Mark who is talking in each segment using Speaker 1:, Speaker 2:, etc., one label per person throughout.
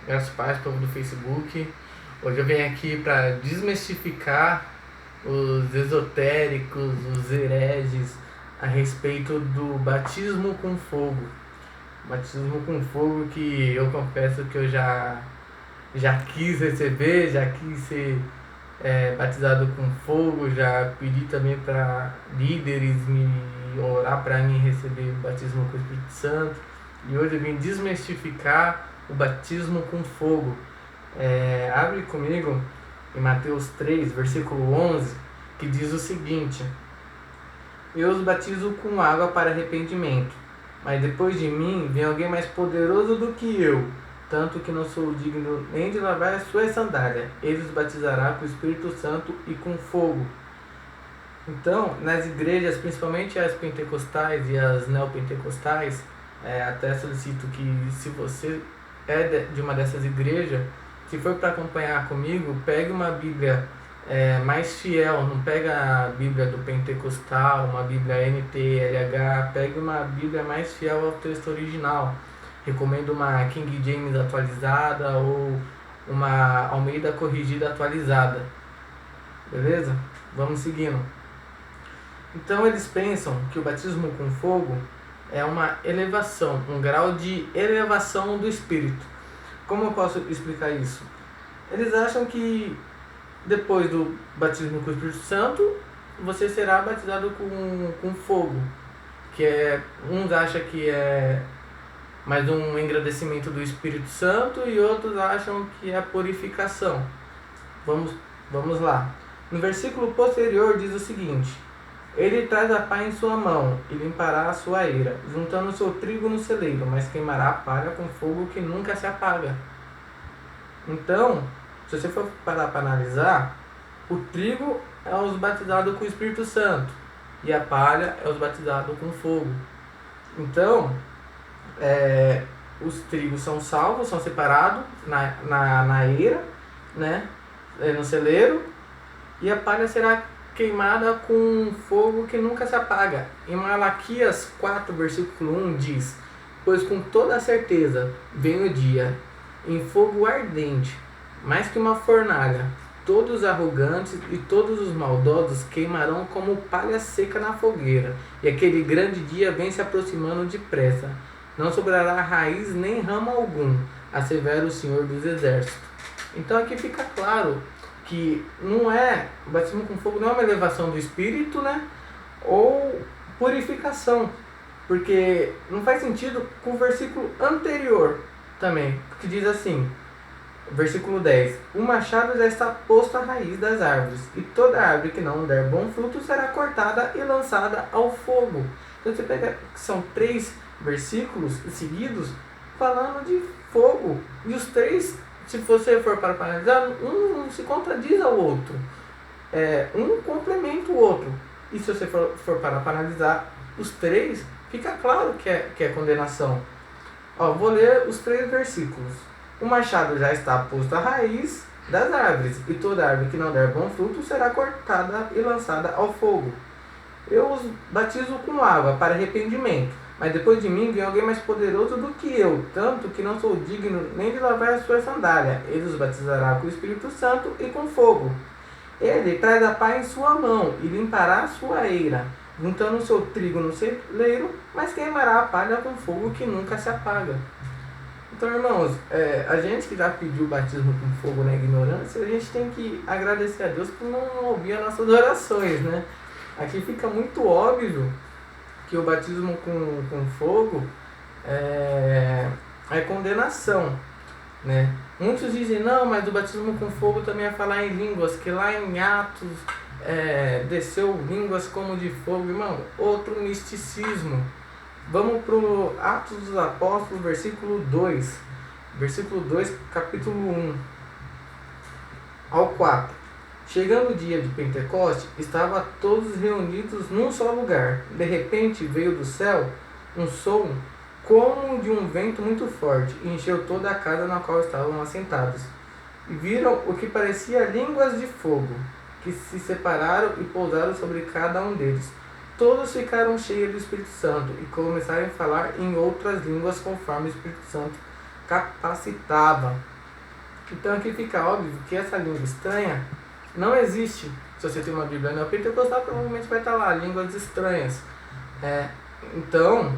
Speaker 1: Graças a Paz, povo do Facebook. Hoje eu venho aqui para desmistificar os esotéricos, os hereges a respeito do batismo com fogo. Batismo com fogo que eu confesso que eu já quis receber, já quis ser batizado com fogo, já pedi também para líderes me orar para mim receber o batismo com o Espírito Santo. E hoje eu vim desmistificar o batismo com fogo. Abre comigo em Mateus 3, versículo 11, que diz o seguinte: Eu os batizo com água para arrependimento, mas depois de mim vem alguém mais poderoso do que eu, tanto que não sou digno nem de lavar as suas sandálias. Ele os batizará com o Espírito Santo e com fogo. Então, nas igrejas, principalmente as pentecostais e as neopentecostais, até solicito que, se você é de uma dessas igrejas, se for para acompanhar comigo, pegue uma Bíblia mais fiel, não pega a Bíblia do Pentecostal, uma Bíblia NTLH, pegue uma Bíblia mais fiel ao texto original. Recomendo uma King James atualizada ou uma Almeida Corrigida atualizada. Beleza? Vamos seguindo. Então eles pensam que o batismo com fogo é uma elevação, um grau de elevação do espírito. Como eu posso explicar isso? Eles acham que depois do batismo com o Espírito Santo, você será batizado com fogo. Uns acham que é mais um engrandecimento do Espírito Santo e outros acham que é a purificação. Vamos lá. No versículo posterior diz o seguinte: Ele traz a pá em sua mão e limpará a sua eira, juntando o seu trigo no celeiro, mas queimará a palha com fogo que nunca se apaga. Então, se você for parar para analisar, o trigo é os batizados com o Espírito Santo e a palha é os batizados com fogo. Então, os trigos são salvos, são separados na eira, né, no celeiro, e a palha será queimada com fogo que nunca se apaga. Em Malaquias 4, versículo 1 diz: Pois com toda certeza vem o dia, em fogo ardente, mais que uma fornalha. Todos os arrogantes e todos os maldosos queimarão como palha seca na fogueira, e aquele grande dia vem se aproximando depressa. Não sobrará raiz nem ramo algum, assevera o Senhor dos Exércitos. Então aqui fica claro que o batismo com fogo não é uma elevação do espírito, né? Ou purificação, porque não faz sentido com o versículo anterior também, que diz assim, versículo 10: O machado já está posto à raiz das árvores, e toda árvore que não der bom fruto será cortada e lançada ao fogo. Então você pega que são 3 versículos seguidos falando de fogo, e os 3, se você for para analisar, um se contradiz ao outro, um complementa o outro, e se você for para analisar os 3, fica claro que é condenação. Vou ler os 3 versículos. O machado já está posto à raiz das árvores, e toda árvore que não der bom fruto será cortada e lançada ao fogo. Eu os batizo com água para arrependimento, mas depois de mim vem alguém mais poderoso do que eu, tanto que não sou digno nem de lavar as suas sandálias. Ele os batizará com o Espírito Santo e com fogo. Ele traz a pá em sua mão e limpará a sua eira, juntando o seu trigo no celeiro, mas queimará a palha com fogo que nunca se apaga. Então, irmãos, a gente que já pediu o batismo com fogo na ignorância, a gente tem que agradecer a Deus por não ouvir as nossas orações, né? Aqui fica muito óbvio que o batismo com fogo é condenação, né? Muitos dizem, não, mas o batismo com fogo também é falar em línguas, que lá em Atos desceu línguas como de fogo. Irmão, outro misticismo. Vamos para o Atos dos Apóstolos, versículo 2. Versículo 2, capítulo 1 ao 4. Chegando o dia de Pentecoste, estavam todos reunidos num só lugar. De repente veio do céu um som como de um vento muito forte, e encheu toda a casa na qual estavam assentados. E viram o que parecia línguas de fogo, que se separaram e pousaram sobre cada um deles. Todos ficaram cheios do Espírito Santo e começaram a falar em outras línguas conforme o Espírito Santo capacitava. Então aqui fica óbvio que essa língua estranha não existe. Se você tem uma Bíblia neopentecostal, provavelmente vai estar lá, línguas estranhas. Então,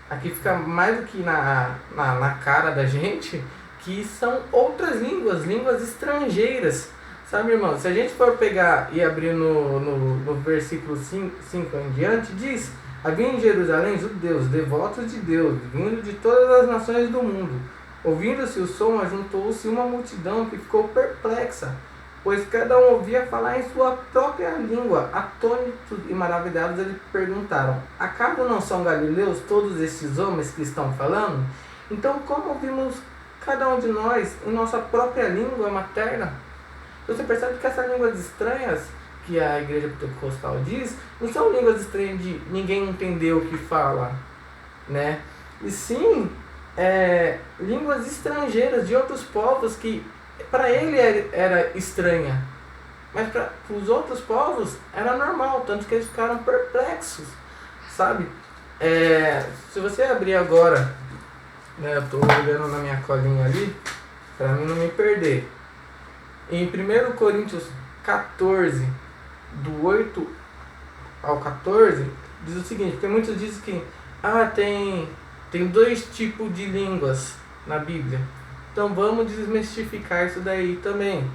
Speaker 1: aqui fica mais do que na cara da gente, que são outras línguas estrangeiras. Sabe, irmão? Se a gente for pegar e abrir no versículo 5 em diante, diz: havia em Jerusalém judeus, devotos de Deus, vindo de todas as nações do mundo. Ouvindo-se o som, ajuntou-se uma multidão que ficou perplexa, pois cada um ouvia falar em sua própria língua. Atônitos e maravilhados, eles perguntaram: acaso não são galileus todos estes homens que estão falando? Então, como ouvimos cada um de nós em nossa própria língua materna? Você percebe que essas línguas estranhas que a igreja pentecostal diz, não são línguas estranhas de ninguém entender o que fala, né? E sim, línguas estrangeiras de outros povos que para ele era estranha, mas para os outros povos era normal, tanto que eles ficaram perplexos, sabe? Se você abrir agora, né, eu estou olhando na minha colinha ali, para mim não me perder. Em 1 Coríntios 14, do 8 ao 14, diz o seguinte, porque muitos dizem que tem dois tipos de línguas na Bíblia. Então vamos desmistificar isso daí também.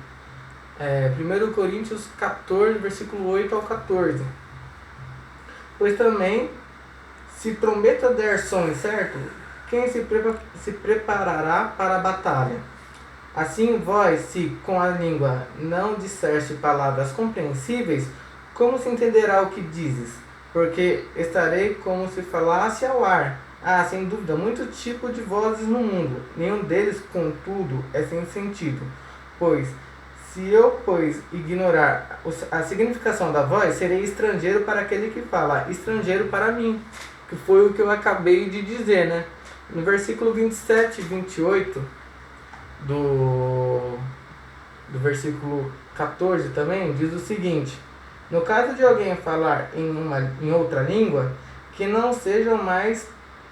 Speaker 1: 1 Coríntios 14, versículo 8 ao 14. Pois também, se trombeta der som, certo? Quem se preparará para a batalha? Assim vós, se com a língua não disseste palavras compreensíveis, como se entenderá o que dizes? Porque estarei como se falasse ao ar. Sem dúvida, muitos tipos de vozes no mundo, nenhum deles, contudo, é sem sentido. Pois, se eu, ignorar a significação da voz, serei estrangeiro para aquele que fala, estrangeiro para mim, que foi o que eu acabei de dizer, né? No versículo 27 e 28, do versículo 14 também, diz o seguinte: no caso de alguém falar em outra língua, que não sejam mais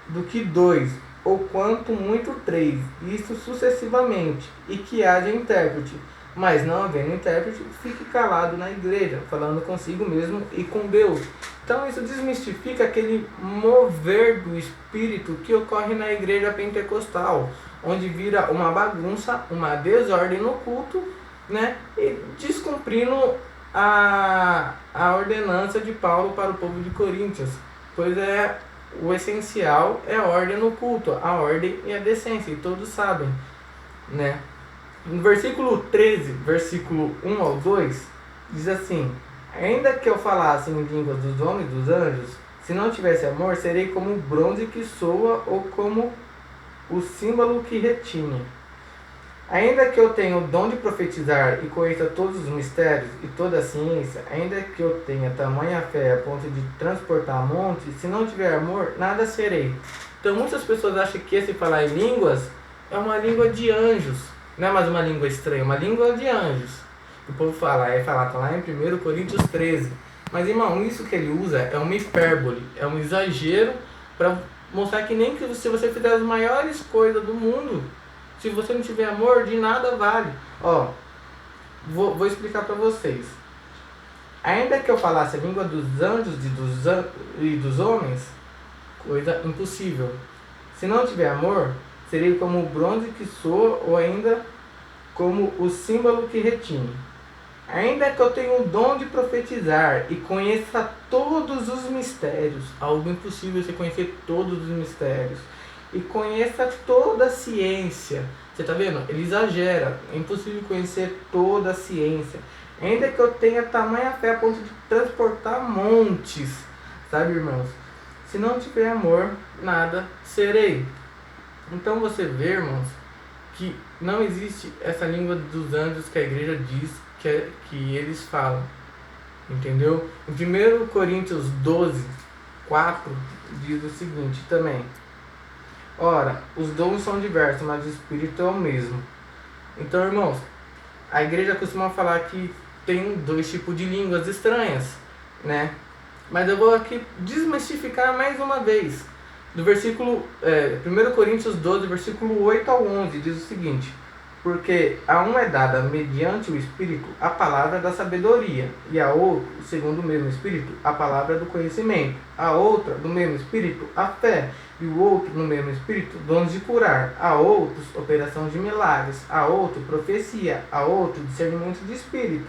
Speaker 1: do que 2, ou quanto muito 3, isso sucessivamente, e que haja intérprete. Mas não havendo intérprete, fique calado na igreja, falando consigo mesmo e com Deus. Então isso desmistifica aquele mover do Espírito que ocorre na igreja pentecostal, onde vira uma bagunça, uma desordem no culto, né? E descumprindo a ordenança de Paulo para o povo de Coríntios. Pois o essencial é a ordem no culto, a ordem e a decência, e todos sabem, né? No versículo 13, versículo 1 ao 2, diz assim: ainda que eu falasse em línguas dos homens e dos anjos, se não tivesse amor, serei como o bronze que soa ou como o símbolo que retine. Ainda que eu tenha o dom de profetizar e conheça todos os mistérios e toda a ciência, ainda que eu tenha tamanha fé a ponto de transportar montes, se não tiver amor, nada serei. Então muitas pessoas acham que esse falar em línguas é uma língua de anjos, não é mais uma língua estranha, é uma língua de anjos. O povo fala, tá lá em 1 Coríntios 13. Mas irmão, isso que ele usa é uma hipérbole, é um exagero para mostrar que nem que se você fizer as maiores coisas do mundo, se você não tiver amor, de nada vale. Vou explicar para vocês. Ainda que eu falasse a língua dos anjos e dos homens, coisa impossível. Se não tiver amor, serei como o bronze que soa ou ainda como o símbolo que retine. Ainda que eu tenha o dom de profetizar e conheça todos os mistérios, algo impossível você conhecer todos os mistérios, e conheça toda a ciência. Você está vendo? Ele exagera. É impossível conhecer toda a ciência. Ainda que eu tenha tamanha fé a ponto de transportar montes. Sabe, irmãos? Se não tiver amor, nada serei. Então você vê, irmãos, que não existe essa língua dos anjos que a igreja diz que eles falam. Entendeu? Em 1 Coríntios 12, 4, diz o seguinte também: ora, os dons são diversos, mas o Espírito é o mesmo. Então, irmãos, a igreja costuma falar que tem dois tipos de línguas estranhas, né? Mas eu vou aqui desmistificar mais uma vez. Do versículo 1 Coríntios 12, versículo 8 ao 11, diz o seguinte: Porque a um é dada mediante o Espírito a palavra da sabedoria, e a outro, segundo o mesmo Espírito, a palavra do conhecimento, a outra, do mesmo Espírito, a fé, e o outro, no mesmo Espírito, dons de curar, a outros, operação de milagres, a outro, profecia, a outro, discernimento de Espírito,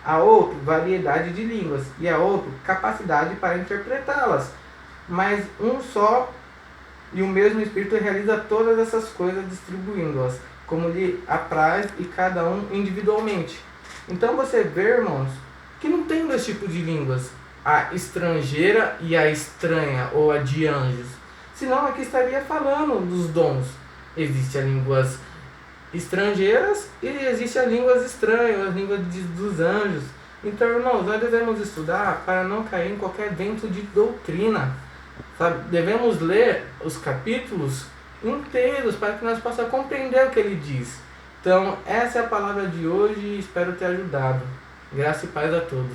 Speaker 1: a outro, variedade de línguas, e a outro, capacidade para interpretá-las. Mas um só e o mesmo Espírito realiza todas essas coisas, distribuindo-as como lhe apraz e cada um individualmente. Então você vê, irmãos, que não tem dois tipos de línguas, a estrangeira e a estranha, ou a de anjos. Senão aqui estaria falando dos dons. Existem as línguas estrangeiras e existem as línguas estranhas, as línguas dos anjos. Então, irmãos, nós devemos estudar para não cair em qualquer vento de doutrina. Sabe? Devemos ler os capítulos inteiros para que nós possamos compreender o que ele diz. Então, essa é a palavra de hoje e espero ter ajudado. Graça e paz a todos.